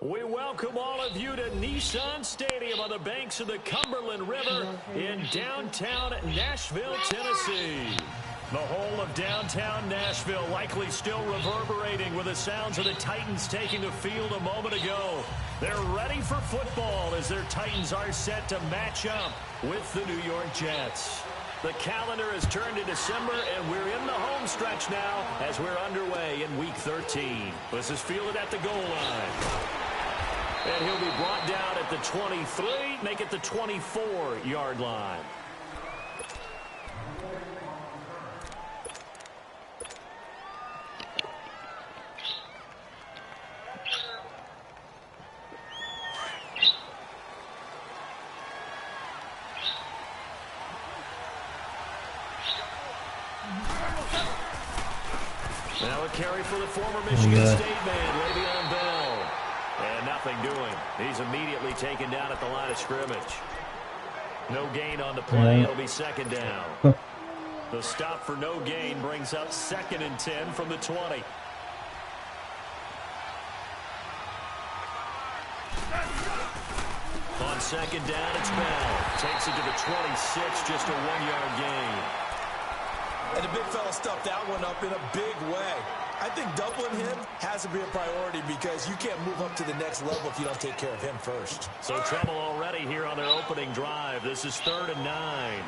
We welcome all of you to Nissan Stadium on the banks of the Cumberland River in downtown Nashville, Tennessee. The whole of downtown Nashville likely still reverberating with the sounds of the Titans taking the field a moment ago. They're ready for football as their Titans are set to match up with the New York Jets. The calendar has turned to December, and we're in the home stretch now as we're underway in Week 13. This is fielded at the goal line. And he'll be brought down at the 23, make it the 24-yard line. Now a carry for the former Michigan State man, Le'Veon Bell. And nothing doing. He's immediately taken down at the line of scrimmage. No gain on the play. It'll be second down. The stop for no gain brings up 2nd and 10 from the 20. On second down, it's Bell. Takes it to the 26, just a 1-yard gain. And the big fella stuffed that one up in a big way. I think doubling him has to be a priority because you can't move up to the next level if you don't take care of him first. So trouble already here on their opening drive. This is 3rd and 9.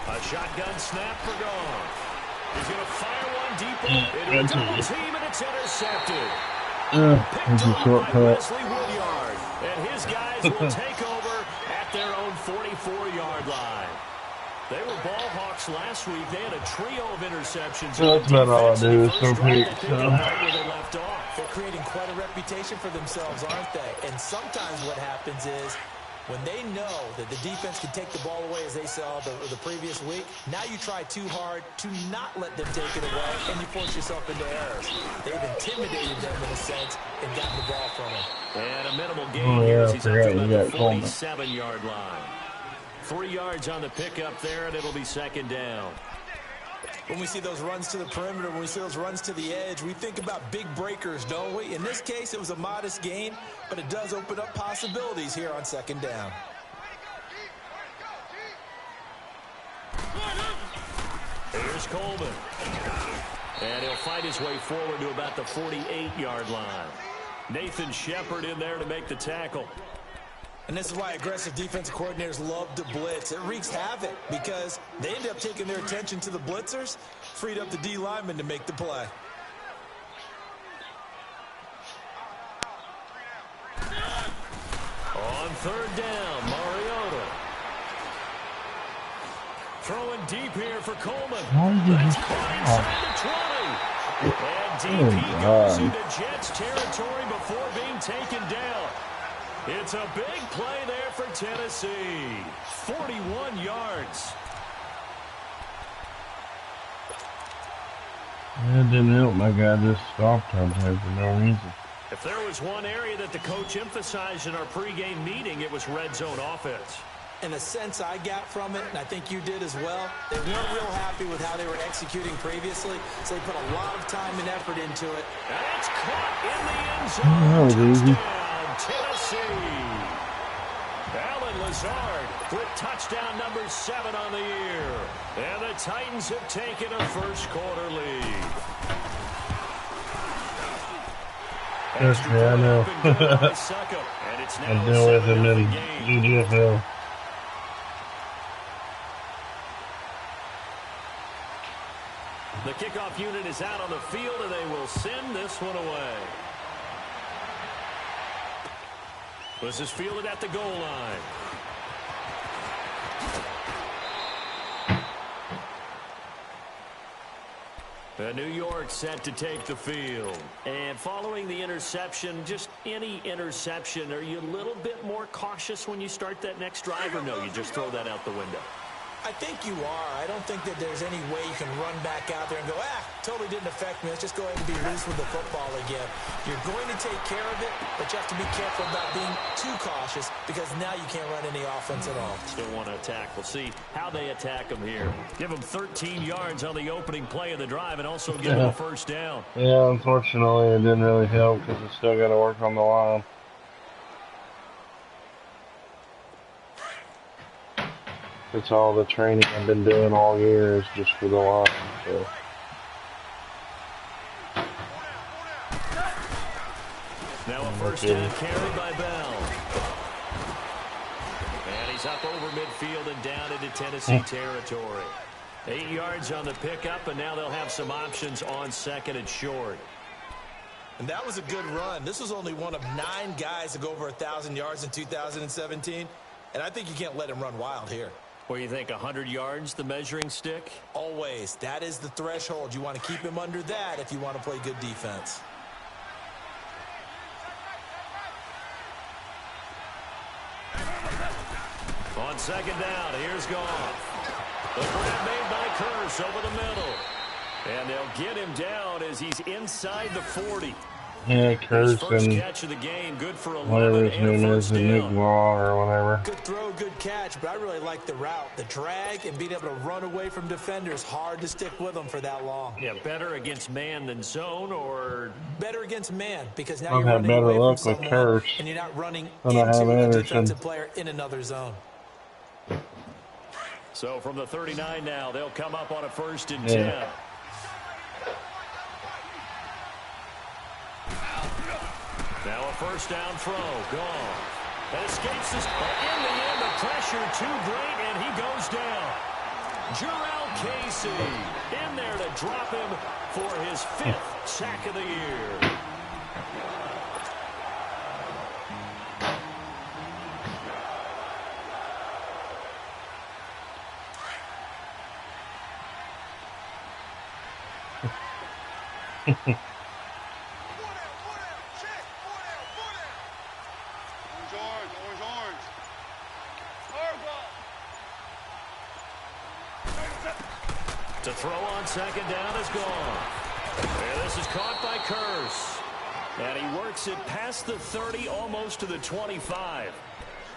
A shotgun snap for Goff. He's going to fire one deep into a double team, and it's intercepted. It's a shortcut. Wesley Woodyard, and his guys will take over at their own 44-yard line. They were ball hawks last week. They had a trio of interceptions. That's about all I do is throw picks. They're creating quite a reputation for themselves, aren't they? And sometimes what happens is when they know that the defense can take the ball away, as they saw the previous week, now you try too hard to not let them take it away, and you force yourself into errors. They've intimidated them in a sense and gotten the ball from them. And a minimal gain here as he's up to the 47-yard line. 3 yards on the pickup there, and it'll be second down. When we see those runs to the perimeter, when we see those runs to the edge, we think about big breakers, don't we? In this case, it was a modest gain, but it does open up possibilities here on second down. Here's Coleman. And he'll fight his way forward to about the 48-yard line. Nathan Shepard in there to make the tackle. And this is why aggressive defensive coordinators love to blitz. It wreaks havoc because they end up taking their attention to the blitzers, freed up the D lineman to make the play. On 3rd down, Mariota. Throwing deep here for Coleman. That's caught inside the 20. And DP goes into Jets territory before being taken down. It's a big play there for Tennessee. 41 yards. It didn't help my guy just stopped on time for no reason. If there was one area that the coach emphasized in our pregame meeting, it was red zone offense. And the sense I got from it, and I think you did as well, they weren't real happy with how they were executing previously, so they put a lot of time and effort into it. And it's caught in the end zone. Touchdown, Tennessee. Alan Lazard with touchdown number 7 on the year. And the Titans have taken a first-quarter lead. Yes, I know. I deal with him in EGFL. The kickoff unit is out on the field, and they will send this one away. This is fielded at the goal line. New York set to take the field. And following the interception, just any interception, are you a little bit more cautious when you start that next drive, or no, you just throw that out the window? I think you are. I don't think that there's any way you can run back out there and go, Totally didn't affect me. Let's just go ahead and be loose with the football again. You're going to take care of it, but you have to be careful about being too cautious because now you can't run any offense at all. Still want to attack. We'll see how they attack them here. Give them 13 yards on the opening play of the drive and also give them a first down. Yeah, unfortunately, it didn't really help because it's still got to work on the line. It's all the training I've been doing all year is just for the line. So. Now a first down carry by Bell. And he's up over midfield and down into Tennessee territory. 8 yards on the pickup, and now they'll have some options on second and short. And that was a good run. This was only one of 9 guys to go over 1,000 yards in 2017. And I think you can't let him run wild here. What do you think, 100 yards, the measuring stick? Always. That is the threshold. You want to keep him under that if you want to play good defense. On second down, here's Goff. The grab made by Curse over the middle. And they'll get him down as he's inside the 40. Yeah, Curse first and catch of the game, good for 11 whatever his name is, the Nick down. Law or whatever. Good throw, good catch, but I really like the route. The drag and being able to run away from defenders, hard to stick with them for that long. Yeah, better against man than zone, or better against man because now I've you're had running better away luck from with someone Curse and you're not running than I have into a Anderson. defensive player in another zone. So from the 39 now, they'll come up on a 1st and 10. Now a first down throw. Gone. And escapes this. But in the end, the pressure too great, and he goes down. Jarrell Casey in there to drop him for his 5th sack of the year. To throw on second down is gone. And this is caught by Curse. And he works it past the 30, almost to the 25.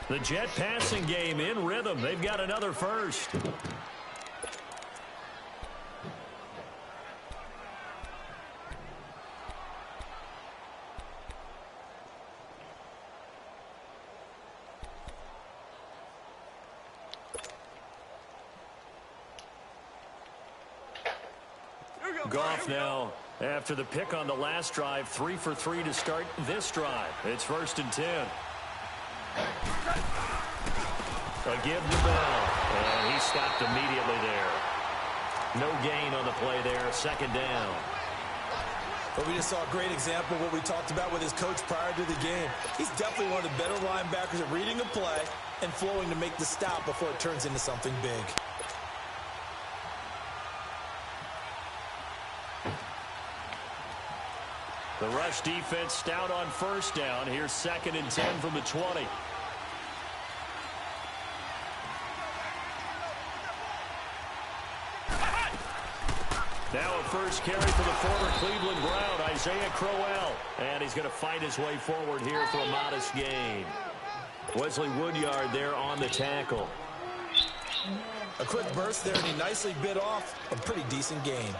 The Jet passing game in rhythm. They've got another first. Goff now, after the pick on the last drive, 3 for 3 to start this drive. It's 1st and 10. A give to Bell, and he stopped immediately there. No gain on the play there, 2nd down. But we just saw a great example of what we talked about with his coach prior to the game. He's definitely one of the better linebackers at reading a play and flowing to make the stop before it turns into something big. The rush defense stout on 1st down. Here's 2nd and 10 from the 20. Now a first carry for the former Cleveland Brown, Isaiah Crowell. And he's going to fight his way forward here for a modest gain. Wesley Woodyard there on the tackle. A quick burst there, and he nicely bit off a pretty decent gain.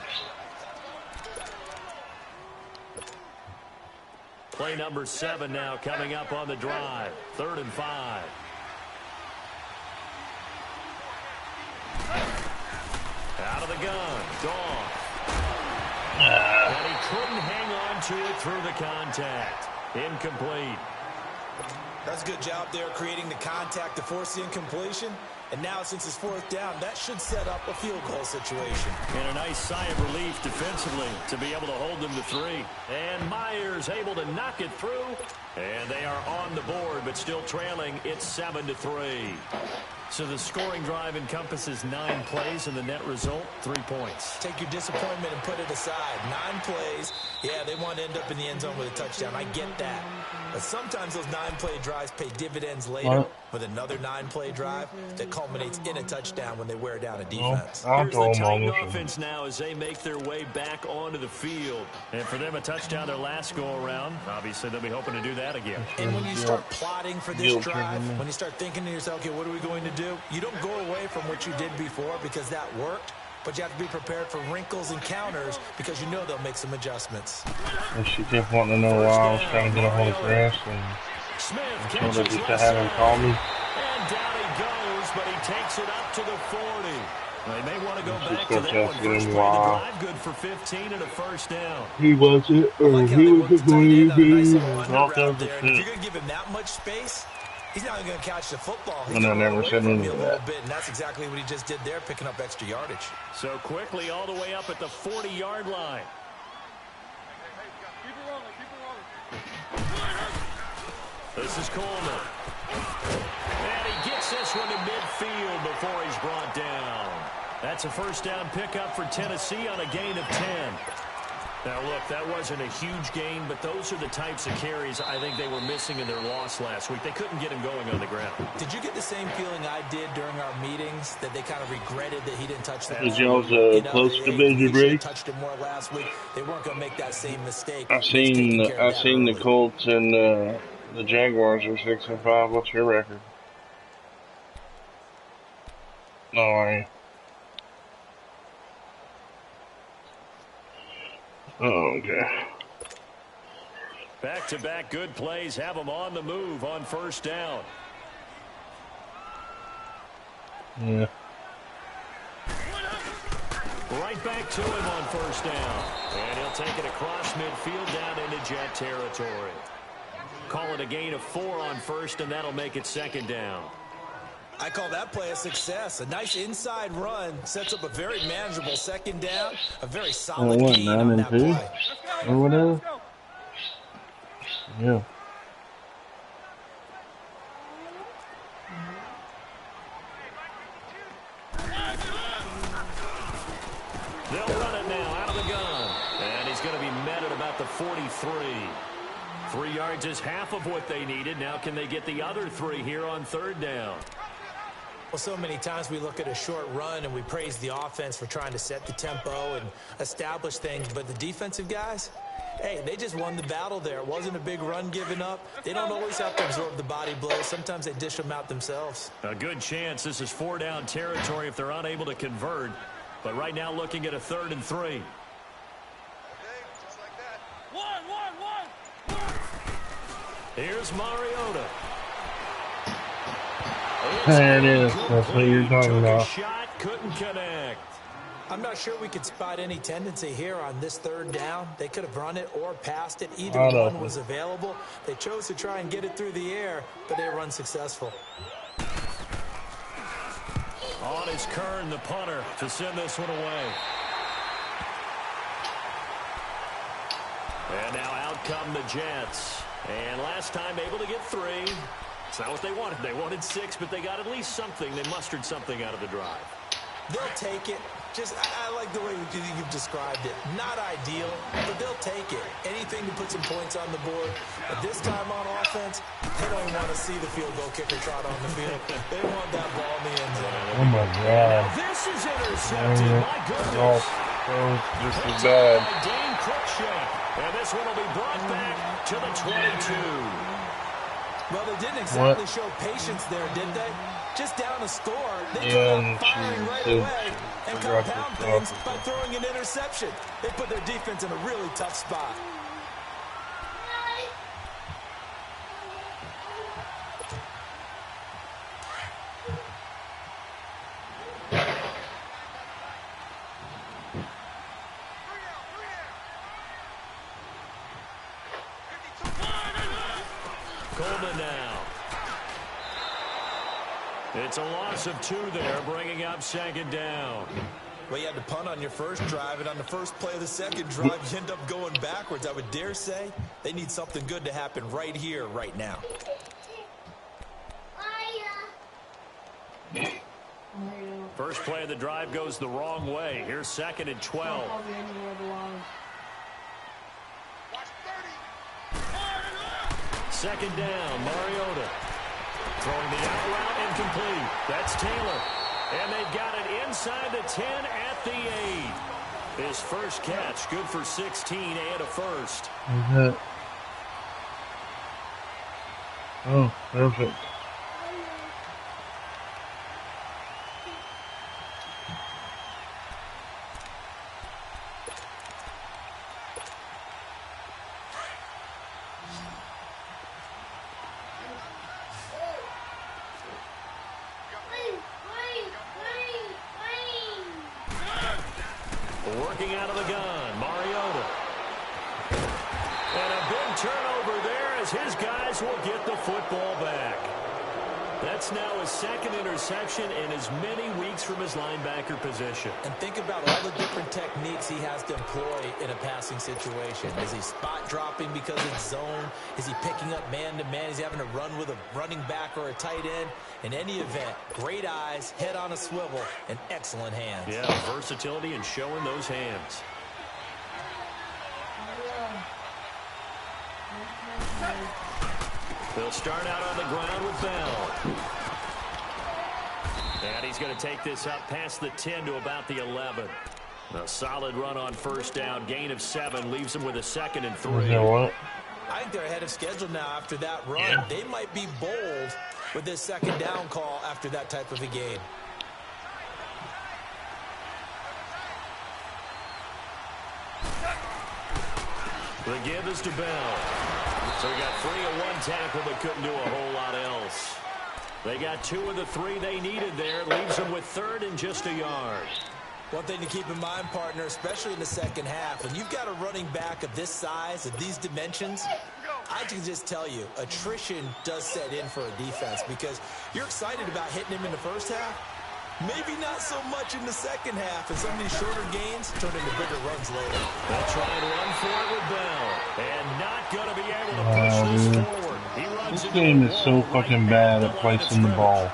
Play number 7 now coming up on the drive. 3rd and 5. Out of the gun. Goff. And he couldn't hang on to it through the contact. Incomplete. That's a good job there creating the contact to force the incompletion. And now, since it's 4th down, that should set up a field goal situation. And a nice sigh of relief defensively to be able to hold them to 3. And Myers able to knock it through. And they are on the board, but still trailing. It's 7-3. So the scoring drive encompasses 9 plays, and the net result, 3 points. Take your disappointment and put it aside. 9 plays. Yeah, they want to end up in the end zone with a touchdown. I get that. But sometimes those 9-play drives pay dividends later. with another 9-play drive that culminates in a touchdown when they wear down a Well, defense. Here's the Titan offense now as they make their way back onto the field. And for them, a touchdown their last go-around. Obviously, they'll be hoping to do that again. And when you start plotting for this drive, when you start thinking to yourself, okay, what are we going to do? You don't go away from what you did before because that worked, but you have to be prepared for wrinkles and counters because you know they'll make some adjustments. And she kept wanting to know why I was trying to get a hold of Chris, and I told her just to have him call me. And down he goes, but he takes it up to the 40. They may want to go back to that one. First play of the drive, good for 15 and a first down. He wasn't, or he wasn't going to be all kinds of shit. If you're going to give him that much space, he's not going to catch the football. He's and I never said any of that. And that's exactly what he just did there, picking up extra yardage. So quickly all the way up at the 40-yard line. This is Coleman. And he gets this one to midfield before he's brought down. That's a first down pickup for Tennessee on a gain of 10. Now, look, that wasn't a huge gain, but those are the types of carries I think they were missing in their loss last week. They couldn't get him going on the ground. Did you get the same feeling I did during our meetings, that they kind of regretted that he didn't touch the ball? Is y'all's close division break? Touched him more last week. They weren't going to make that same mistake. I seen the Colts and the Jaguars are 6-5. What's your record? No, I ain't. Oh, okay. Back-to-back good plays have them on the move on first down. Yeah. Right back to him on first down. And he'll take it across midfield down into Jet territory. Call it a gain of 4 on first, and that'll make it second down. I call that play a success. A nice inside run sets up a very manageable second down. A very solid gain on that play. Or whatever. Yeah. They'll run it now out of the gun. And he's going to be met at about the 43. 3 yards is half of what they needed. Now can they get the other 3 here on third down? Well, so many times we look at a short run and we praise the offense for trying to set the tempo and establish things. But the defensive guys, hey, they just won the battle there. It wasn't a big run given up. They don't always have to absorb the body blows. Sometimes they dish them out themselves. A good chance this is 4-down territory if they're unable to convert. But right now looking at a 3rd and 3. Okay, just like that. One. Here's Mariota. There it is. That's what you're talking about. Shot, couldn't connect. I'm not sure we could spot any tendency here on this 3rd down. They could have run it or passed it. Either one was available. They chose to try and get it through the air, but they were unsuccessful. On is Kern, the punter, to send this one away. And now out come the Jets. And last time able to get 3. It's not what they wanted. They wanted 6, but they got at least something. They mustered something out of the drive. They'll take it. I like the way you've described it. Not ideal, but they'll take it. Anything to put some points on the board. But this time on offense, they don't even want to see the field goal kicker trot on the field. They want that ball in the end zone. Oh, my God. This is intercepted. My goodness. Just as bad. Dane Cruikshank. And this one will be brought back to the 22. Well, they didn't exactly show patience there, did they? Just down a score, they come out firing right away and compound things by throwing an interception. They put their defense in a really tough spot. Coleman now. It's a loss of 2 there, bringing up second down. Well, you had to punt on your first drive, and on the first play of the second drive, you end up going backwards. I would dare say they need something good to happen right here, right now. First play of the drive goes the wrong way. Here's 2nd and 12. Second down, Mariota. Throwing the out route incomplete. That's Taylor. And they've got it inside the 10 at the 8. His first catch, good for 16 and a first. Oh, perfect. Working out of the gun, Mariota. And a big turnover there as his guys will get the football back. That's now his second interception in as many weeks from his linebacker position. And think about all the different techniques he has to employ in a passing situation. Is he spot dropping because it's zone? Is he picking up man-to-man? Is he having to run with a running back or a tight end? In any event, great eyes, head on a swivel, and excellent hands. Yeah, versatility and showing those hands. They'll start out on the ground with Bell. And he's going to take this up past the 10 to about the 11. A solid run on first down. Gain of 7 leaves them with a 2nd and 3. You know what? I think they're ahead of schedule now after that run. Yeah. They might be bold with this second down call after that type of a game. The give is to Bell. So he got 3 of 1 tackle, but couldn't do a whole lot else. They got 2 of the 3 they needed there. Leaves them with 3rd and just a yard. One thing to keep in mind, partner, especially in the second half, when you've got a running back of this size, of these dimensions, I can just tell you, attrition does set in for a defense because you're excited about hitting him in the first half. Maybe not so much in the second half, and some of these shorter gains turn into bigger runs later. They'll try and run for it with Bell. And not going to be able to push this forward. He runs This game is so fucking bad at placing the ball.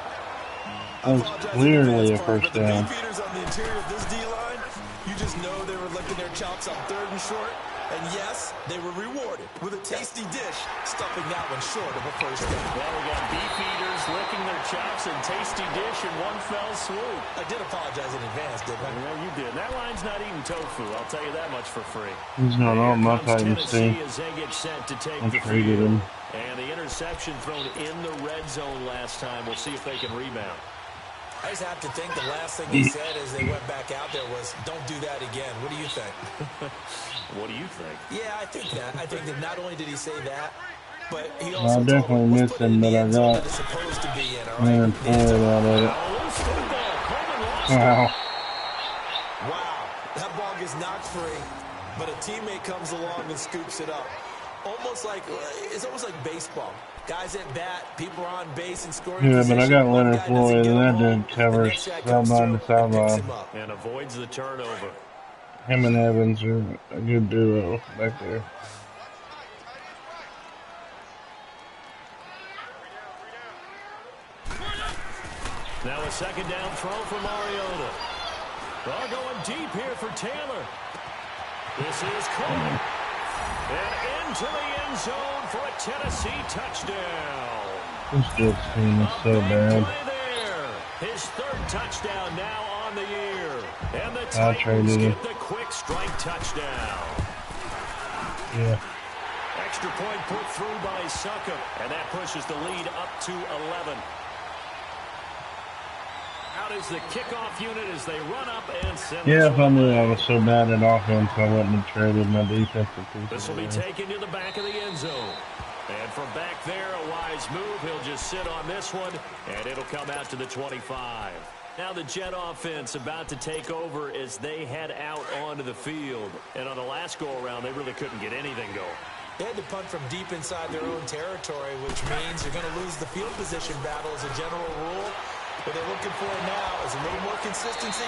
That was clearly a first down. The beaters on the interior of this D-line, you just know they were licking their chops on 3rd and short. And yes, they were rewarded with a tasty dish, stuffing that one short of a first down. Well, we got beef eaters licking their chops and tasty dish in one fell swoop. I did apologize in advance, didn't I? Yeah, you did. That line's not eating tofu. I'll tell you that much for free. He's not on my Titans team. As they get set to take I the traded field. him. And the interception thrown in the red zone last time. We'll see if they can rebound. I just have to think the last thing he said as they went back out there was, don't do that again. What do you think? What do you think? Yeah, I think that. I think that not only did he say that, but he I also definitely missed him, but I got supposed to be in, all man right? forward out of it. Loose football. Coleman lost Wow. Wow, that ball gets knocked free, but a teammate comes along and scoops it up. It's almost like baseball. Guys at bat, people are on base and scoring. Yeah, but I got position. Leonard One guy Floyd, doesn't and get that a ball, dude covers the next guy comes sideline to through and picks sideline. him up. and avoids the turnover. Him and Evans are a good duo back there. Now a second down throw for Mariota. They're going deep here for Taylor. This is Coleman. And into the end zone for a Tennessee touchdown. This Jets team is so bad. Play there. His 3rd touchdown now on the year. And the I Titans traded him. get the quick strike touchdown. Yeah. Extra point put through by Suckup. And that pushes the lead up to 11. Out is the kickoff unit as they run up and send Yeah, this if I one knew back. I was so bad at offense, I wouldn't have traded my defensive people. This will be taken to the back of the end zone. And from back there, a wise move. He'll just sit on this one, and it'll come out to the 25. Now the Jet offense about to take over as they head out onto the field. And on the last go-around, they really couldn't get anything going. They had to punt from deep inside their own territory, which means you're going to lose the field position battle as a general rule. What they're looking for now is a little more consistency,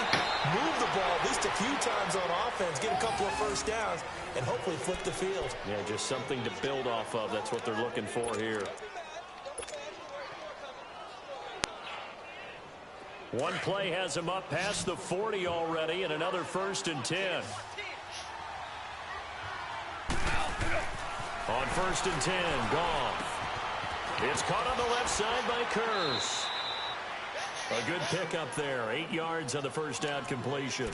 move the ball at least a few times on offense, get a couple of first downs, and hopefully flip the field. Yeah, just something to build off of. That's what they're looking for here. One play has him up past the 40 already, and another 1st and 10. On 1st and 10, Goff. It's caught on the left side by Curse. A good pickup there. 8 yards on the first down completion.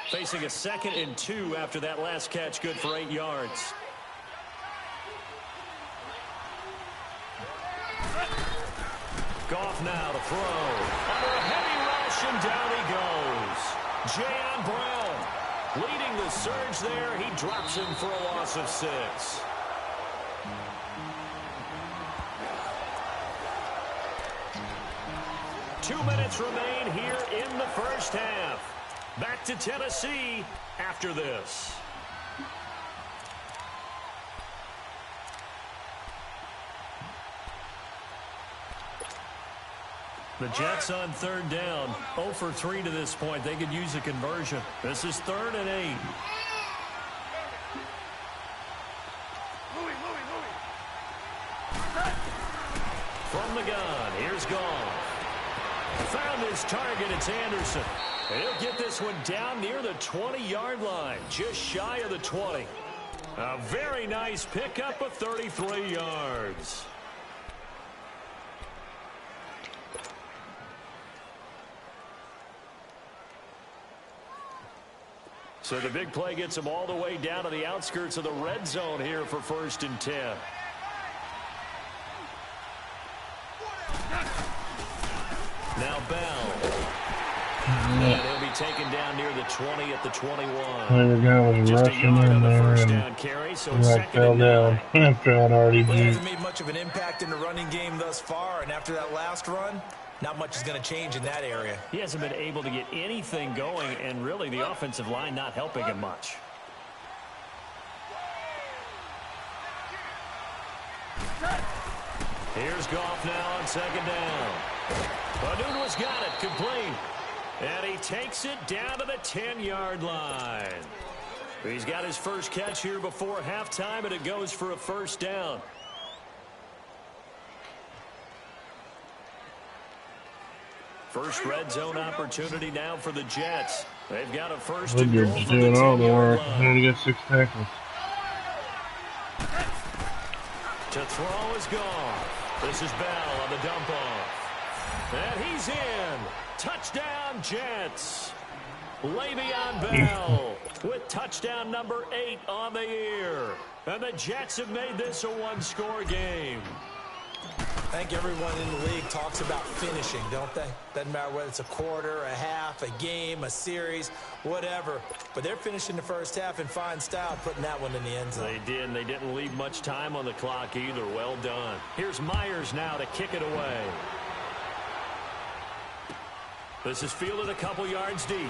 Facing a 2nd and 2 after that last catch, good for 8 yards. Goff now to throw. Under a heavy rush, and down he goes. Jayon Brown leading the surge there. He drops him for a loss of 6. Two minutes remain here in the first half. Back to Tennessee after this. The Jets on 3rd down. 0 for 3 to this point. They could use a conversion. This is 3rd and 8. From the gun, here's Goff. Found his target, it's Anderson. And he'll get this one down near the 20-yard line, just shy of the 20. A very nice pickup of 33 yards. So the big play gets him all the way down to the outskirts of the red zone here for 1st and 10. Now Bell. And he'll be taken down near the 20 at the 21. The guy was Just rushing in there and carry, so fell down after I'd already Well, he beat. hasn't made much of an impact in the running game thus far, and after that last run, not much is going to change in that area. He hasn't been able to get anything going, and really the offensive line not helping him much. Here's Goff now on 2nd down. Anunua's got it, complete. And he takes it down to the 10-yard line. He's got his first catch here before halftime, and it goes for a 1st down. First red zone opportunity now for the Jets. They've got a 1st and goal Woodard's from the doing all the 10-yard work. line. Had to get 6 tackles. To throw is Goff. This is Bell on the dump off. And he's in. Touchdown, Jets. Le'Veon Bell with touchdown number 8 on the year. And the Jets have made this a one-score game. I think everyone in the league talks about finishing, don't they? Doesn't matter whether it's a quarter, a half, a game, a series, whatever. But they're finishing the first half in fine style, putting that one in the end zone. They did, and they didn't leave much time on the clock either. Well done. Here's Myers now to kick it away. This is fielded a couple yards deep.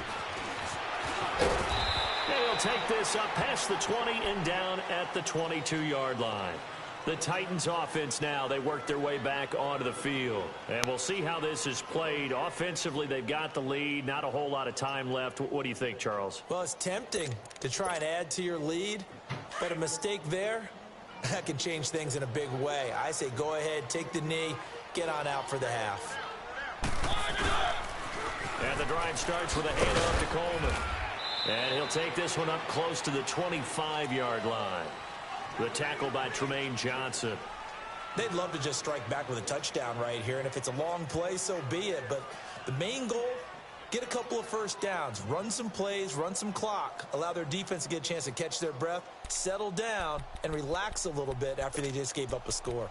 They'll take this up past the 20 and down at the 22-yard line. The Titans offense now, they work their way back onto the field. And we'll see how this is played. Offensively, they've got the lead. Not a whole lot of time left. What do you think, Charles? Well, it's tempting to try and add to your lead, but a mistake there, that can change things in a big way. I say go ahead, take the knee, get on out for the half. And the drive starts with a handoff to Coleman. And he'll take this one up close to the 25-yard line. The tackle by Tremaine Johnson. They'd love to just strike back with a touchdown right here, and if it's a long play, so be it. But the main goal, get a couple of first downs, run some plays, run some clock, allow their defense to get a chance to catch their breath, settle down, and relax a little bit after they just gave up a score.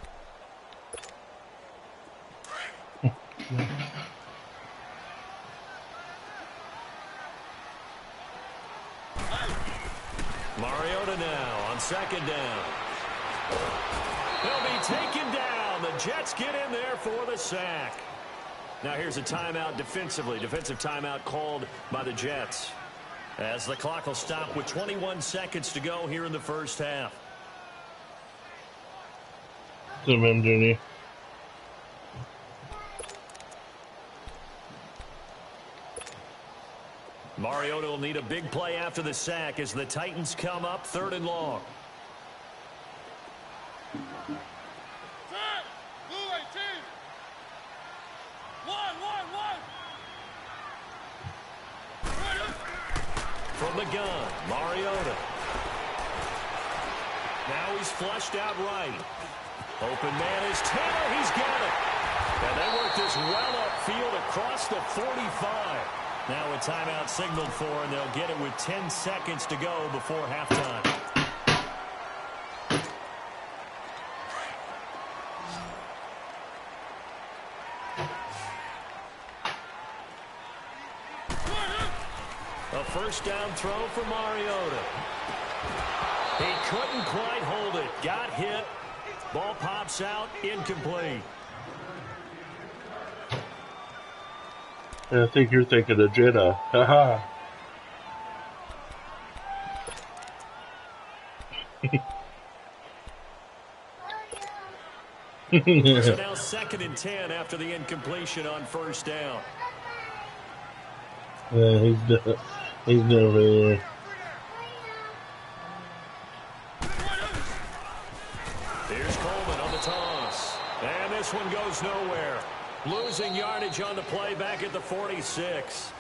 Mariota now on 2nd down. He'll be taken down. The Jets get in there for the sack. Now here's a timeout defensively. Defensive timeout called by the Jets. As the clock will stop with 21 seconds to go here in the first half. Zimmerman Jr. Mariota will need a big play after the sack as the Titans come up 3rd and long. the gun, Mariota. Now he's flushed out right. Open man is Taylor. He's got it. And they work this well upfield across the 45. Now a timeout signaled for, and they'll get it with 10 seconds to go before halftime. A first down throw for Mariota. He couldn't quite hold it. Got hit. Ball pops out. Incomplete. I think you're thinking of Jeddah. Haha. So now 2nd and 10 after the incompletion on first down. Yeah, he's never there. Here's Coleman on the toss. And this one goes nowhere. Losing yardage on the play back at the 46.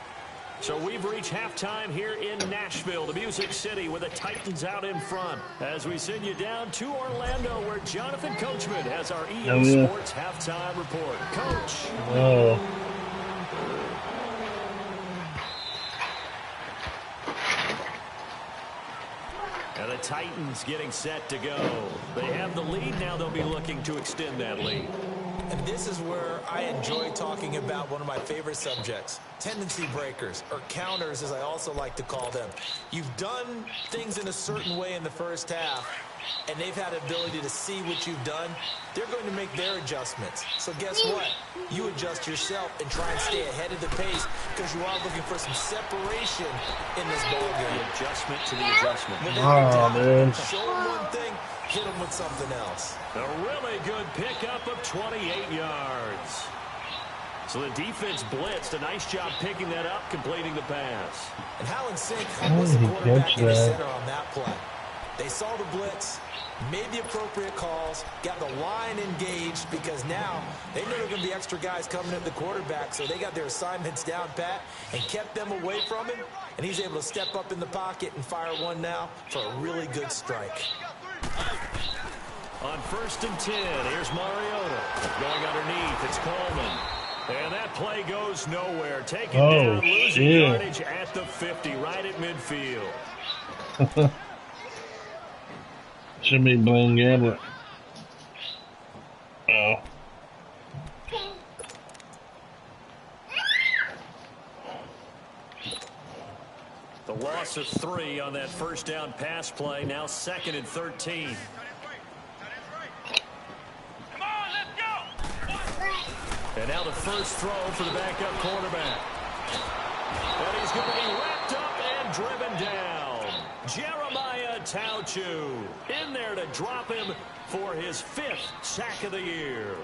So we've reached halftime here in Nashville, the Music City, with the Titans out in front. As we send you down to Orlando, where Jonathan Coachman has our EA Sports halftime report. Coach. Oh. And the Titans getting set to go. They have the lead. Now they'll be looking to extend that lead. And this is where I enjoy talking about one of my favorite subjects, tendency breakers, or counters as I also like to call them. You've done things in a certain way in the first half, and they've had the ability to see what you've done. They're going to make their adjustments. So guess what? You adjust yourself and try and stay ahead of the pace because you are looking for some separation in this ballgame. The adjustment to the adjustment. Oh, man. Show them one thing, hit them with something else. A really good pickup of 28 yards. So the defense blitzed. A nice job picking that up, completing the pass. And how in sync was the quarterback in the center on that play? They saw the blitz, made the appropriate calls, got the line engaged because now they know there are going to be extra guys coming at the quarterback, so they got their assignments down pat and kept them away from him, and he's able to step up in the pocket and fire one now for a really good strike. On 1st and 10, here's Mariota. Going underneath, it's Coleman. And that play goes nowhere. Taken down, losing yardage at the 50, right at midfield. Should be Blaine Gabbert. Oh. The loss of 3 on that first down pass play. Now 2nd and 13. Come on, let's go. And now the first throw for the backup quarterback. And he's going to be wrapped up and driven down. Jeremiah Tauchu in there to drop him for his 5th sack of the year.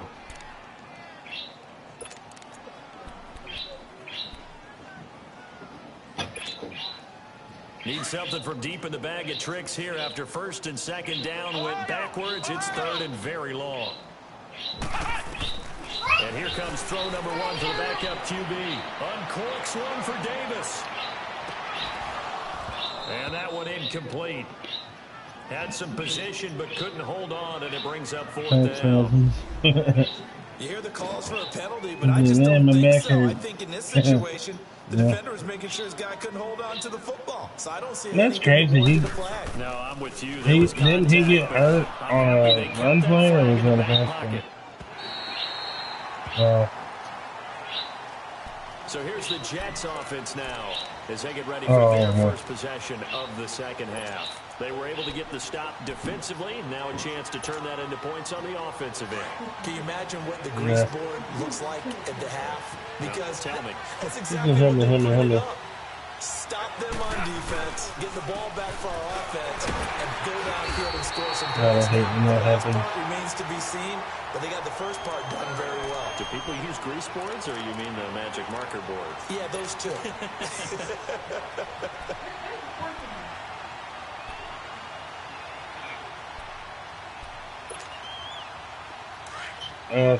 Need something from deep in the bag of tricks here after 1st and 2nd down. Went backwards. It's 3rd and very long. And here comes throw number 1 for the backup QB. Uncorks one for Davis. And that one incomplete. Had some position but couldn't hold on, and it brings up 4th down. You hear the calls for a penalty, but I just don't think so. I think in this situation, the defender was making sure his guy couldn't hold on to the football. So I don't see That's crazy. No, I'm with you. Didn't he get hurt on a run play, or was that a pass play? So here's the Jets offense now as they get ready for their first possession of the 2nd half. They were able to get the stop defensively. Now a chance to turn that into points on the offensive end. Can you imagine what the grease board looks like at the half? Because tell me. That's exactly what they're putting up. Stop them on defense, get the ball back for our offense, and go downfield and score some points. The last part remains to be seen, but they got the first part done very well. Do people use grease boards, or you mean the magic marker boards? Yeah, those two.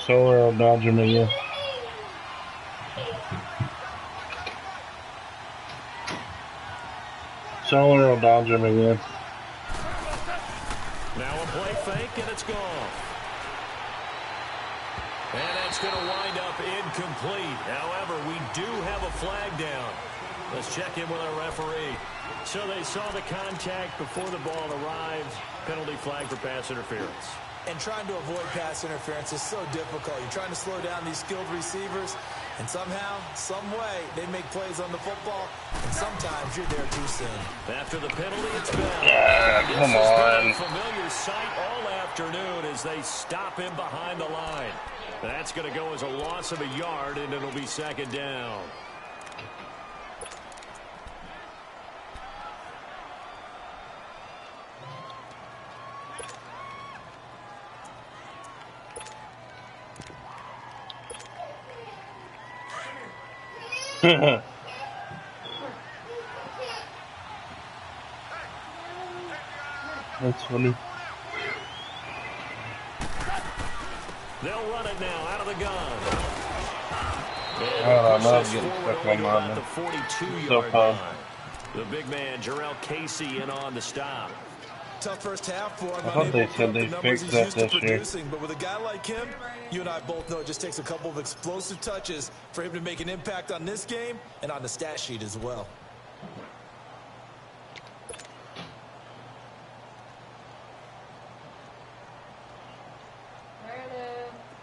So we're dodging again. Someone will dodge him again. Now a play fake, and it's gone. And that's going to wind up incomplete. However, we do have a flag down. Let's check in with our referee. So they saw the contact before the ball arrived. Penalty flag for pass interference. And trying to avoid pass interference is so difficult. You're trying to slow down these skilled receivers, and somehow, some way, they make plays on the football, and sometimes you're there too soon. After the penalty, it's been. Come on. A familiar sight all afternoon as they stop him behind the line. That's going to go as a loss of a yard, and it'll be second down. That's funny. They'll run it now out of the gun. I love getting stuck on mine. The 42-yard So fun. line. The big man, Jarrell Casey, in on the stop. Tough first half for him. I thought they said they fixed that this year. But with a guy like him, you and I both know it just takes a couple of explosive touches for him to make an impact on this game and on the stat sheet as well.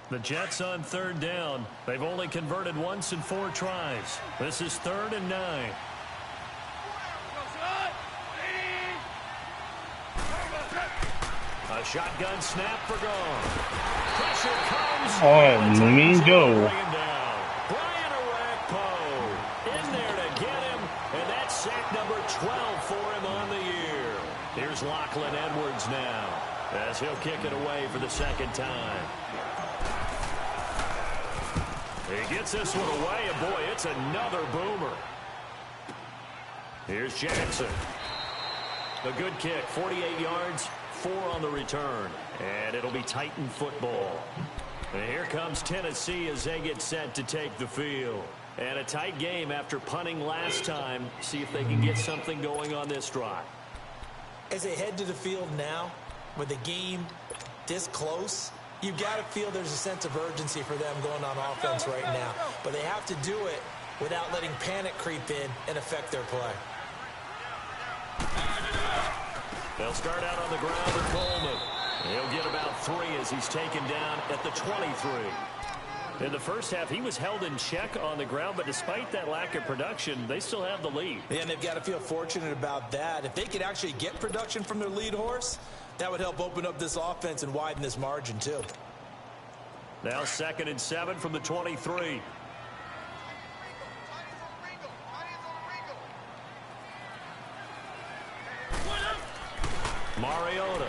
The Jets on third down. They've only converted once in 4 tries. This is 3rd and 9. A shotgun snap for gone. Pressure comes. Oh, mean Joe. Brian Orakpo in there to get him, and that's sack number 12 for him on the year. Here's Lachlan Edwards now, as he'll kick it away for the second time. He gets this one away, and boy, it's another boomer. Here's Jackson. A good kick, 48 yards, 4 on the return. And it'll be Titan football. And here comes Tennessee as they get set to take the field. And a tight game after punting last time. See if they can get something going on this drive. As they head to the field now, with the game this close, you've got to feel there's a sense of urgency for them going on offense right now. But they have to do it without letting panic creep in and affect their play. They'll start out on the ground with Coleman. He'll get about 3 as he's taken down at the 23. In the first half, he was held in check on the ground, but despite that lack of production, they still have the lead. And they've got to feel fortunate about that. If they could actually get production from their lead horse, that would help open up this offense and widen this margin too. Now 2nd and 7 from the 23. Mariota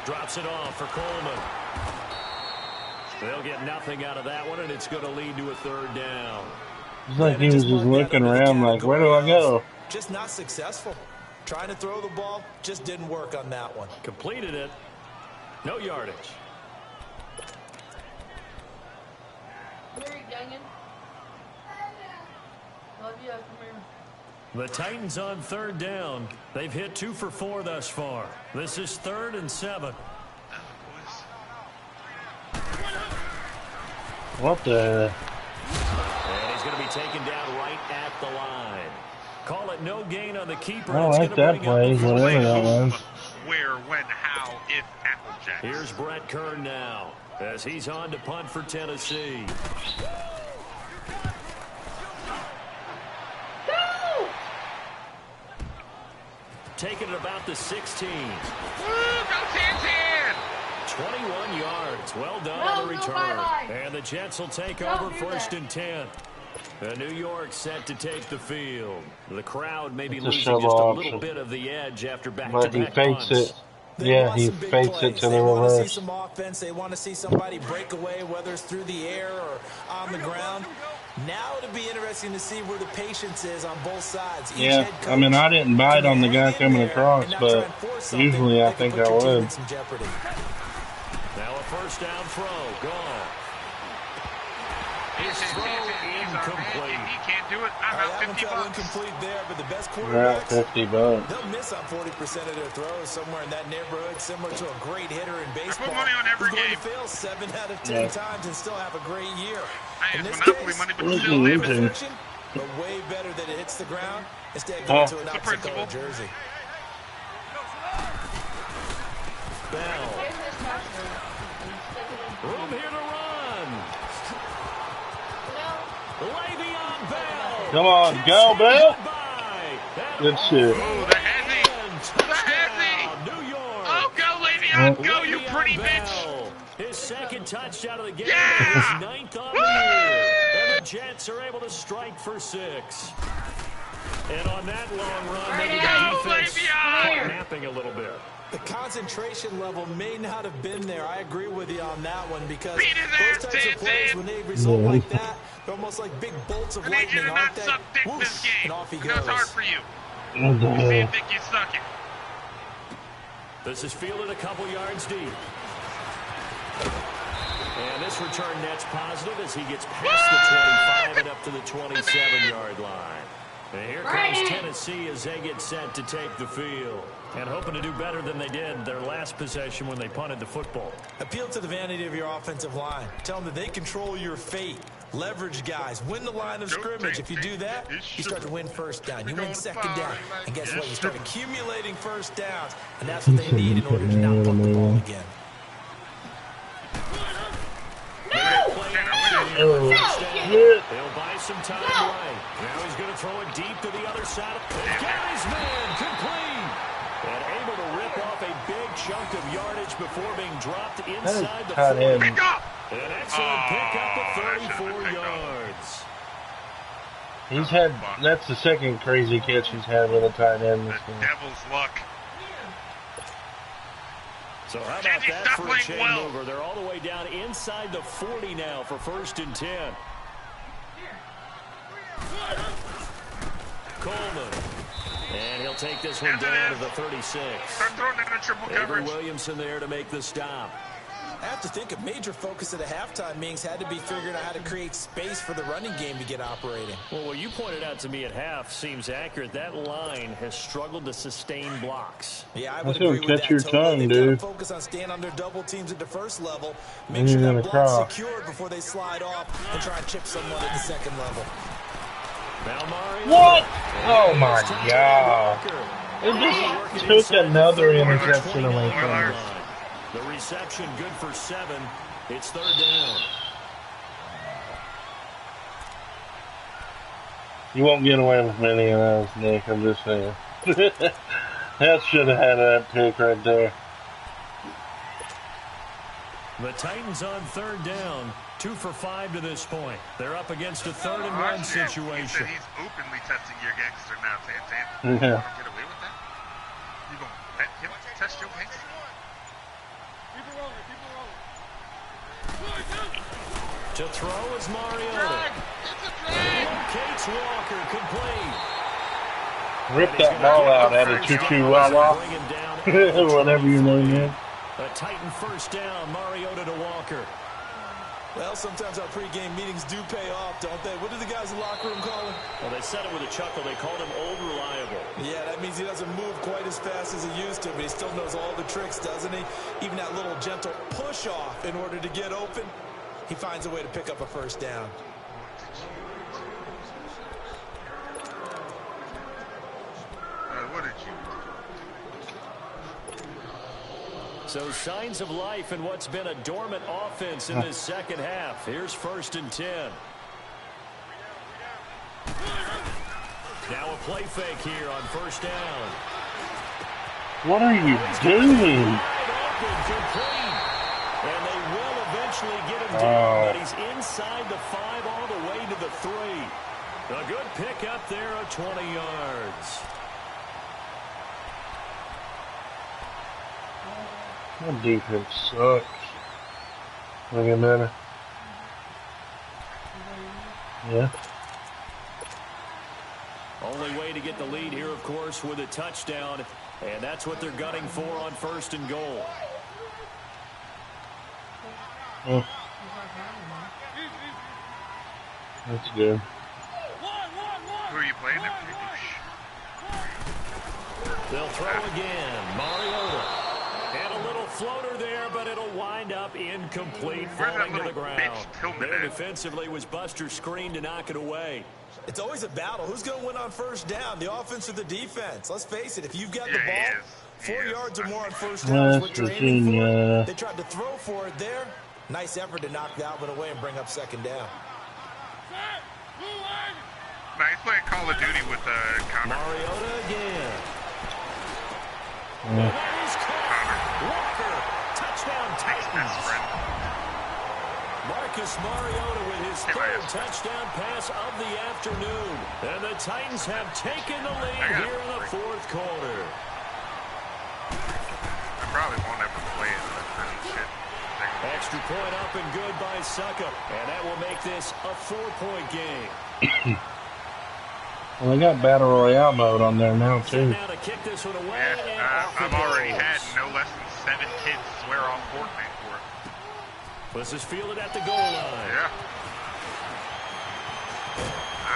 drops it off for Coleman. They'll get nothing out of that one, and it's going to lead to a 3rd down. It's like he was just looking around like, where do I go? Just not successful. Trying to throw the ball just didn't work on that one. Completed it. No yardage. Love you. Come here. The Titans on 3rd down. They've hit 2 for 4 thus far. This is 3rd and 7. What the? And he's going to be taken down right at the line. Call it no gain on the keeper. I like that play, whatever that was. Where, when, how, if Applejack. Here's Brett Kern now as he's on to punt for Tennessee. Taking it about the 16. Woo, go Santan! 21 yards. Well done on the return. And the Jets will take over 1st and 10. New York set to take the field. The crowd may be losing just a little bit of the edge after back-to-back But he fakes punts. it. Yeah, he fakes it to the reverse. They want to see some offense. They want to see somebody break away, whether it's through the air or on the ground. Now it'll be interesting to see where the patience is on both sides. Yeah, I mean, I didn't bite on the guy coming across, but usually I think I would. Now a 1st down throw. Gone. His throw incomplete. He can't do do it. I'm out That one 50 fell bucks. incomplete there, but the best You're at quarterbacks, $50. they'll miss on 40% of their throws, somewhere in that neighborhood, similar to a great hitter in baseball. money on every Who's going game. to fail 7 out of 10 times and still have a great year. Hey, In it's this Monopoly case, money, but Who's still he limit. using? friction, but way better that it hits the ground instead of going to an the opposite principle. color jersey. Bell. Room here to run. Le'Veon Bell. Come on, go, Bell. Goodbye. Good shit. Oh, the hezzy. The hezzy. New York. Oh, go, Le'Veon. Go, you pretty bitch. Bell. His second touchdown of the game. Yeah. His 9th on Woo! the year. And the Jets are able to strike for 6. And on that long run, maybe the Go, defense Le'Veon. napping a little bit. The concentration level may not have been there. I agree with you on that one because Beat his those ass, types of plays, Ted. when they result like that, they're almost like big bolts of I need you lightning, to aren't not they? suck dick Whoosh, this game. and off he I know it's hard goes. for you. What the You see hell? it, think you suck it. This is fielded a couple yards deep. And this return net's positive as he gets past the 25 and up to the 27-yard line. And here comes Tennessee as they get set to take the field. And hoping to do better than they did their last possession when they punted the football. Appeal to the vanity of your offensive line. Tell them that they control your fate. Leverage guys. Win the line of scrimmage. If you do that, you start to win first down. You win second down. And guess what? You start accumulating first downs. And that's what they need in order to not punt the ball again. Oh, shit. He'll buy some time right. Now he's going to throw it deep to the other side. Gary's man complete. And able to rip off a big chunk of yardage before being dropped inside the 40. Pick up. An excellent pickup of 34 yards. He's had, that's the second crazy catch he's had with a tight end this The game. devil's luck. So how about Kenzie, that stop for a playing chain well. mover? They're all the way down inside the 40 now for 1st and 10. Coleman. And he'll take this one down to the 36. Start throwing it in triple Avery coverage. Williamson there to make the stop. I have to think a major focus of the halftime meetings had to be figuring out how to create space for the running game to get operating. Well, what you pointed out to me at half seems accurate. That line has struggled to sustain blocks. Yeah, I would That's agree gonna with catch that your totally. tongue, They've got to dude. focus on staying on their double teams at the first level. Then Make sure you're that gonna block's cross. secured before they slide off and try and chip someone at the second level. Now Mario. What? Oh, my God. It just took another interception away from us. The reception good for 7. It's 3rd down. You won't get away with many of those, Nick. I'm just saying. That should have had that pick right there. The Titans on 3rd down. 2 for 5 to this point. They're up against a 3rd and 1 He situation. said he's openly testing your gangster now, Tantan. Yeah. You gonna get away with that? You gonna let him test your gangster? To throw is Mariota. Locates Walker complete. Rip that ball out at a choo-choo-wah-wah. Bring him down. Whatever your name is. A Titan 1st down. Mariota to Walker. Well, sometimes our pregame meetings do pay off, don't they? What do the guys in the locker room call him? Well, they said it with a chuckle. They called him Old Reliable. Yeah, that means he doesn't move quite as fast as he used to, but he still knows all the tricks, doesn't he? Even that little gentle push-off in order to get open, he finds a way to pick up a 1st down. What did you? So signs of life in what's been a dormant offense in this second half. Here's 1st and 10. Now a play fake here on 1st down. What are you doing? Open, complete. And they will eventually get him down, but he's inside the 5 all the way to the 3. A good pickup there of 20 yards. That defense sucks. Look at that. Yeah. Only way to get the lead here, of course, with a touchdown. And that's what they're gunning for on 1st and goal. Oh. That's good. playing it pretty douche. They'll throw again. Mariota. And a little floater there, but it'll wind up incomplete, falling to the ground. There defensively was Buster's screen to knock it away. It's always a battle. Who's going to win on first down, the offense or the defense? Let's face it, if you've got the ball, 4 yards or more on first down is what you're aiming for. They tried to throw for it there. Nice effort to knock that one away and bring up second down. Nice playing Call of Duty with Connor. Mariota again. And that is caught. Walker, touchdown Titans. Marcus Mariota with his third touchdown pass of the afternoon. And the Titans have taken the lead here in the fourth quarter. I probably won't ever play it. Shit. Extra point up and good by Succa. And that will make this a 4-point game. Well, they got Battle Royale mode on there now, too. Now to kick this one away, I've already had no less than 7 kids swear off Fortnite for it. This is fielded at the goal line. Yeah.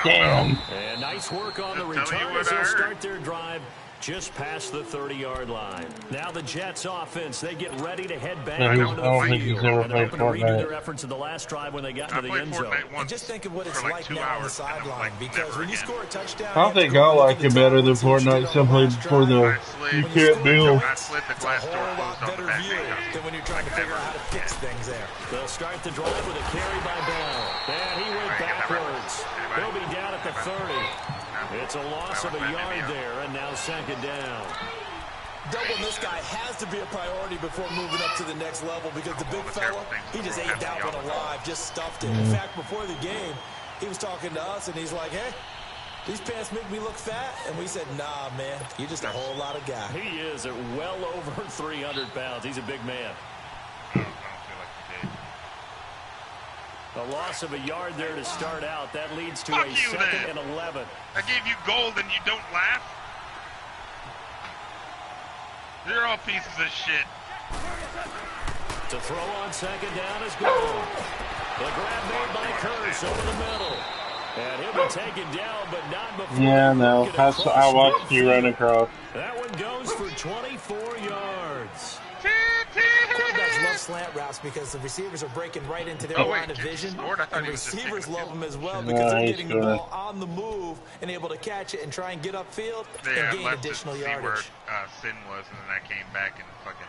Damn. And nice work on the return as they'll start their drive just past the 30-yard line. Now the Jets offense, they get ready to head back onto the field. And they're hoping to redo their efforts in the last drive when they got to the end zone. And just think of what it's like now on the sideline, because when you score a touchdown, I think I like it better than Fortnite simply for the you can't build. It's a whole lot better view than when you're trying to figure out how to fix things there. They'll start the drive with a carry by Bell. And he went backwards. He'll be down at the 30. It's a loss of a yard there, and now second down. Doubling this guy has to be a priority before moving up to the next level, because the big fella, he just ate that one alive, just stuffed it. In fact, before the game, he was talking to us, and he's like, hey, these pants make me look fat. And we said, nah, man, you're just a whole lot of guy. He is at well over 300 pounds. He's a big man. A loss of a yard there to start out. That leads to a second and 11. I gave you gold and you don't laugh? You're all pieces of shit. To throw on second down is gone. The grab made by Curse over the middle. And he'll be taken down, but not before. Yeah, no. I watched you run across. That one goes for 24 yards. Quarterbacks love slant routes because the receivers are breaking right into their line of vision. And receivers love them as well because they're getting the ball on the move and able to catch it and try and get upfield and gain additional yardage. Where Sin was, and then I came back and fucking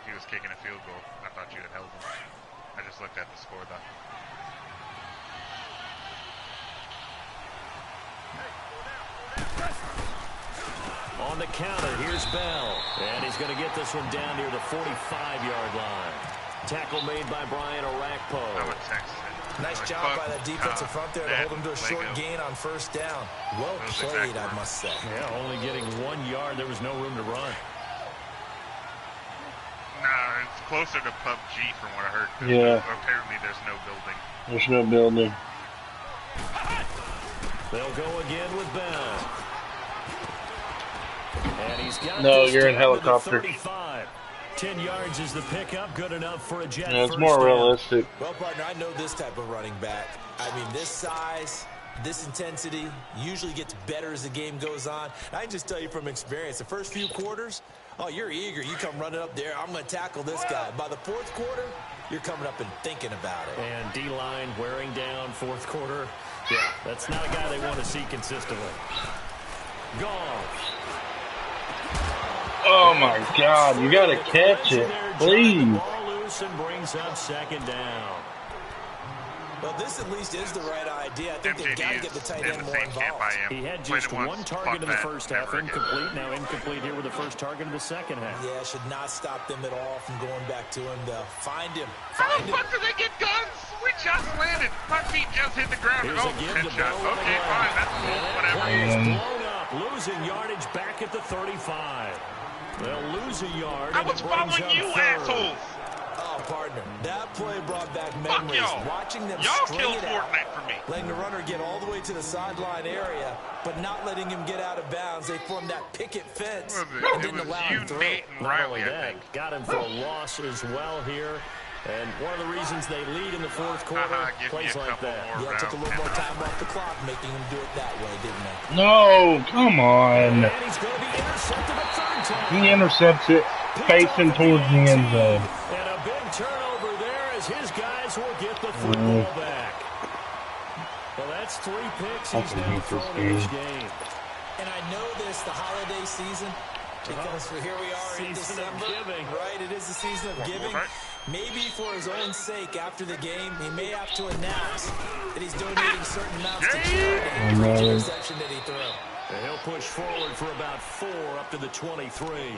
he was kicking a field goal. I thought you had held him. I just looked at the score though. On the counter, here's Bell. And he's going to get this one down near the 45-yard line. Tackle made by Brian Orakpo. Nice job by the defensive front there to hold him to a short gain on first down. Well played, I must say. Yeah, only getting 1 yard. There was no room to run. Nah, it's closer to PUBG from what I heard. Yeah. Apparently there's no building. There's no building. They'll go again with Bell. And he's got no, you're in helicopter. 35. 10 yards is the pickup, good enough for a Jet. Yeah, it's more realistic. Well, partner, I know this type of running back. I mean, this size, this intensity usually gets better as the game goes on. I can just tell you from experience, the first few quarters, oh, you're eager. You come running up there, I'm going to tackle this guy. By the fourth quarter, you're coming up and thinking about it. And D-line wearing down fourth quarter. Yeah, that's not a guy they want to see consistently. Gone. Oh my God! You gotta catch it, please. Ball loose and brings up second down. Well, this at least is the right idea. I think they've got to get the tight end more involved. He had just one target in the first half, incomplete. Now incomplete here with the first target of the second half. Yeah, should not stop them at all from going back to him, though. Find him. How the fuck do they get guns? We just landed. My feet just hit the ground. Here's a give to Bell. Okay, fine. That's cool. Whatever. He's blown up, losing yardage back at the 35. They'll lose a yard. I was following you, assholes. Oh, partner, that play brought back memories. Watching them string it out, Fortnite for me. letting the runner get all the way to the sideline area, but not letting him get out of bounds. They formed that picket fence and didn't allow him through. Nate and Not Riley, only I that, think. got him for a loss as well here. And one of the reasons they lead in the fourth quarter, plays like that. Yeah, took a little more time off the clock, making him do it that way, didn't they? No, come on. And he's going to be intercepted a third time. He intercepts it facing towards the end zone. And a big turnover there as his guys will get the football back. Well, that's 3 picks he's now thrown in this game. And I know this, the holiday season, because here we are in December, right? It is the season of giving. Maybe for his own sake, after the game, he may have to announce that he's donating certain amounts to charity for each interception that he threw. And he'll push forward for about 4 up to the 23.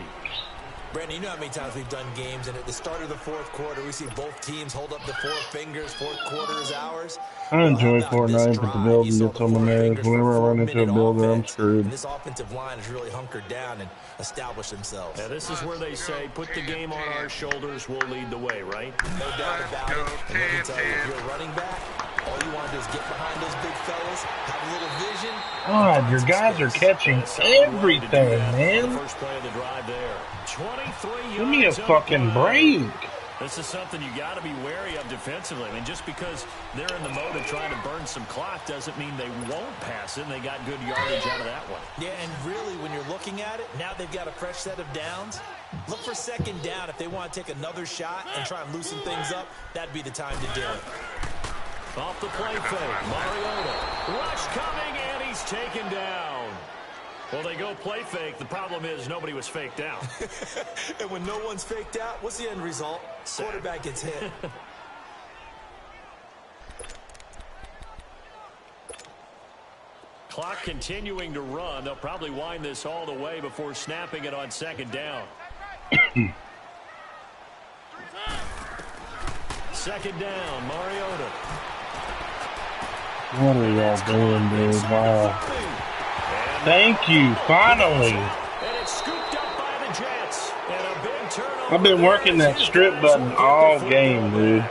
Brandon, you know how many times we've done games, and at the start of the fourth quarter, we see both teams hold up the 4 fingers, fourth quarter is ours. I enjoy Fortnite, but the building gets on my nerves. Whenever I run into a builder, I'm screwed. This offensive line has really hunkered down and established themselves. Yeah, this is where they say, put the game on our shoulders, we'll lead the way, right? No doubt about it. And let me tell you, if you're running back, all you want to do is get behind those big fellas, have a little vision. God, your guys are catching everything, man. First play of the drive there. 23 Give me a fucking break. This is something you got to be wary of defensively. I mean, just because they're in the mode of trying to burn some clock doesn't mean they won't pass it, and they got good yardage out of that one. Yeah, and really, when you're looking at it, now they've got a fresh set of downs. Look for second down. If they want to take another shot and try and loosen things up, that'd be the time to do it. Off the play fake, Mariota. Rush coming, and he's taken down. Well, they go play fake. The problem is nobody was faked out. And when no one's faked out, what's the end result? Quarterback gets hit. Clock continuing to run. They'll probably wind this all the way before snapping it on second down. Second down, Mariota. What are y'all doing, dude? Wow. Thank you, finally. And it's scooped up by the Jets. And a big turnover. I've been working that strip button all game, dude.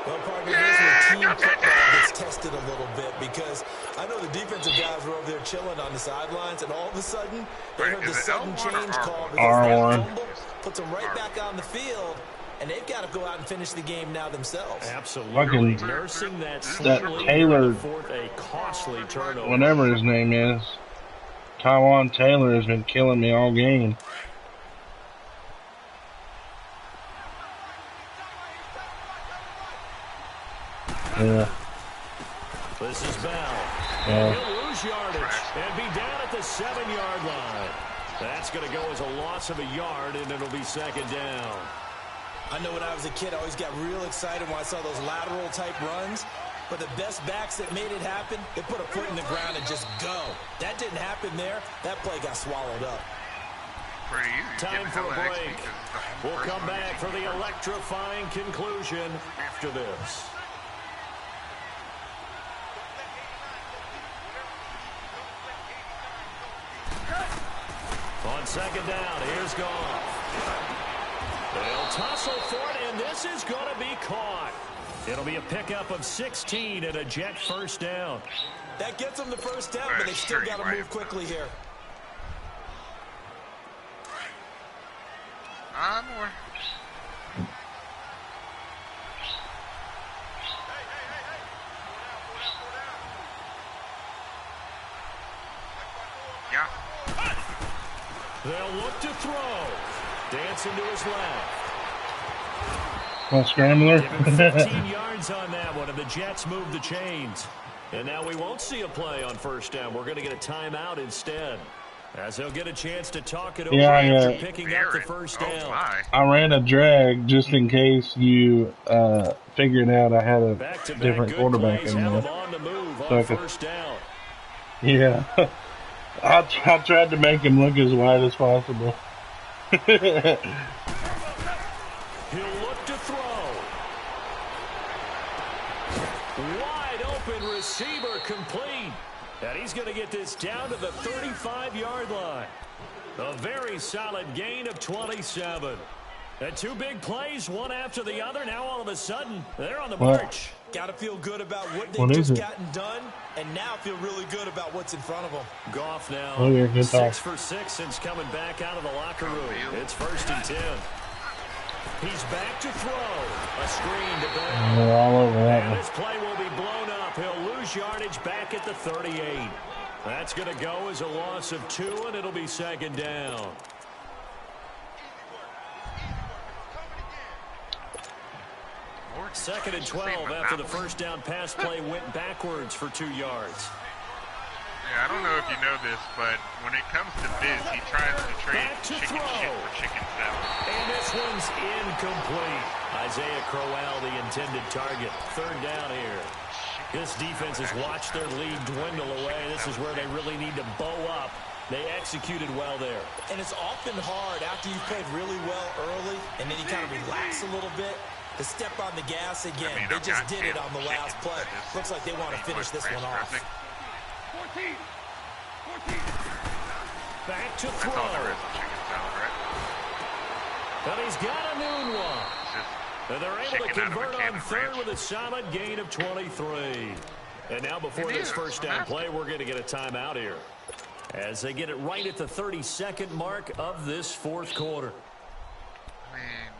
Well, partner, here's where team football gets tested a little bit, because I know the defensive guys were over there chilling on the sidelines, and all of a sudden, they heard the sudden change call because that fumble puts them right back on the field. And they've got to go out and finish the game now themselves. Absolutely. Nursing that Taylor, a costly turnover. whatever his name is, Taiwan Taylor has been killing me all game. Yeah. This is Bell. Yeah. He'll lose yardage and be down at the 7-yard line. That's going to go as a loss of a yard, and it'll be second down. I know when I was a kid, I always got real excited when I saw those lateral-type runs. But the best backs that made it happen, they put a foot in the ground and just go. That didn't happen there. That play got swallowed up. Pretty easy. Time for a break. We'll come back for the electrifying conclusion after this. On second down, here's Goff. They'll tussle for it, and this is going to be caught. It'll be a pickup of 16 and a Jet first down. That gets them the first down, but they've still got to move quickly here. More. Yeah. They'll look to throw. Dancing to his left. Well, scrambler. 15 yards on that one, and the Jets move the chains. And now we won't see a play on first down. We're going to get a timeout instead, as he'll get a chance to talk it over after picking up the first down. I ran a drag just in case you figured out I had a different quarterback in there. So first down. Yeah. I tried to make him look as wide as possible. He'll look to throw. Wide open receiver complete. And he's going to get this down to the 35-yard line. A very solid gain of 27. And 2 big plays, one after the other. Now all of a sudden, they're on the march. Got to feel good about what they've just gotten done, and now feel really good about what's in front of them. Goff now, 6 for 6 since coming back out of the locker room. It's 1st and 10. He's back to throw. A screen to Bell. They're all over that And one. this play will be blown up. He'll lose yardage back at the 38. That's going to go as a loss of 2, and it'll be second down. Second and 12 after the first down pass play went backwards for 2 yards. Yeah, I don't know if you know this, but when it comes to Biz, he tries to trade chicken shit for chicken salad. And this one's incomplete. Isaiah Crowell, the intended target. Third down here. This defense has watched their lead dwindle away. This is where they really need to bow up. They executed well there. And it's often hard after you've played really well early, and then you kind of relax a little bit, to step on the gas again. They just did it on the last play. Looks like they want to finish this one off. 14. Back to That's throw. all there is on chicken salad, right? But he's got a noon one. And they're able to Chicken out of a convert can on of third ranch. with a solid gain of 23. And now before this first down play, we're going to get a timeout here, as they get it right at the 32nd mark of this fourth quarter. I mean,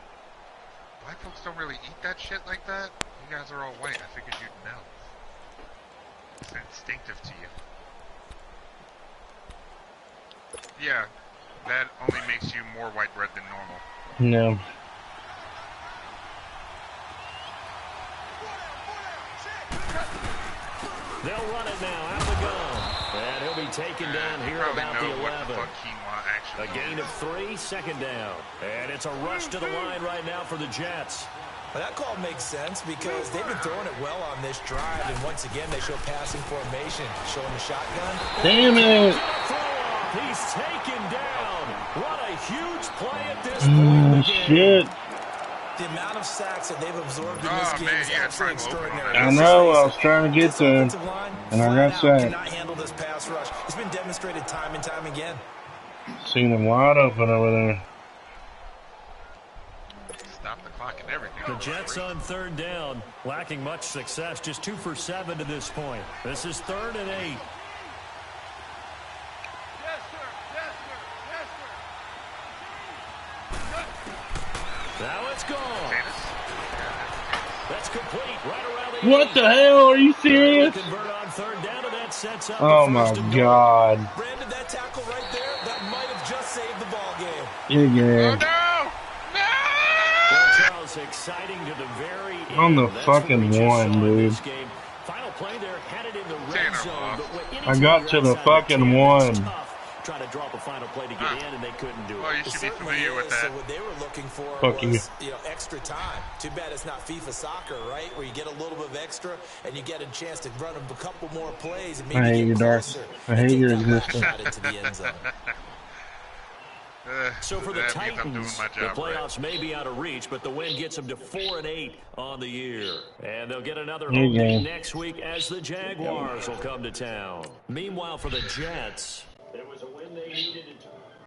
black folks don't really eat that shit like that. You guys are all white. I figured you'd know. It's instinctive to you. Yeah, that only makes you more white bread than normal. No. They'll run it now out the gun. And he'll be taken down here about the 11. A gain of 3, second down. And it's a rush to the line right now for the Jets. Well, that call makes sense because they've been throwing it well on this drive, and once again they show passing formation, showing the shotgun. Damn it! He's taken down. What a huge play at this point in the game. Shit. The amount of sacks that they've absorbed in this game is absolutely extraordinary. I know, I was trying to get there, and I got sacked. Cannot handle this pass rush. It's been demonstrated time and time again. Seen him wide open over there. Stop the clock and everything. The Jets on third down, lacking much success, just 2 for 7 to this point. This is 3rd and 8. Now it's gone. That's complete right around the What the hell? Are you serious? Convert on third down, and that sets up Oh my God. Brandon, that tackle right there, that might have just saved the ball game. Yeah. No! Well, Charles, exciting to the very end. On the That's fucking what we just one, saw in dude. this game. Final play there, had it in the red zone. But I got to the fucking one. Trying to drop a final play to get in, and they couldn't do it. Well, you should be familiar with that. So what they were looking for Fuck was, extra time. Too bad it's not FIFA soccer, right? Where you get a little bit of extra and you get a chance to run a couple more plays and maybe I hate get you, Dark. closer. I hate and your take that last existence. shot into the end zone. So for the That means I'm doing Titans, my the job playoffs may be out of reach, but the win gets them to 4 and 8 on the year. And they'll get another home game next week as the Jaguars will come to town. Meanwhile, for the Jets, it was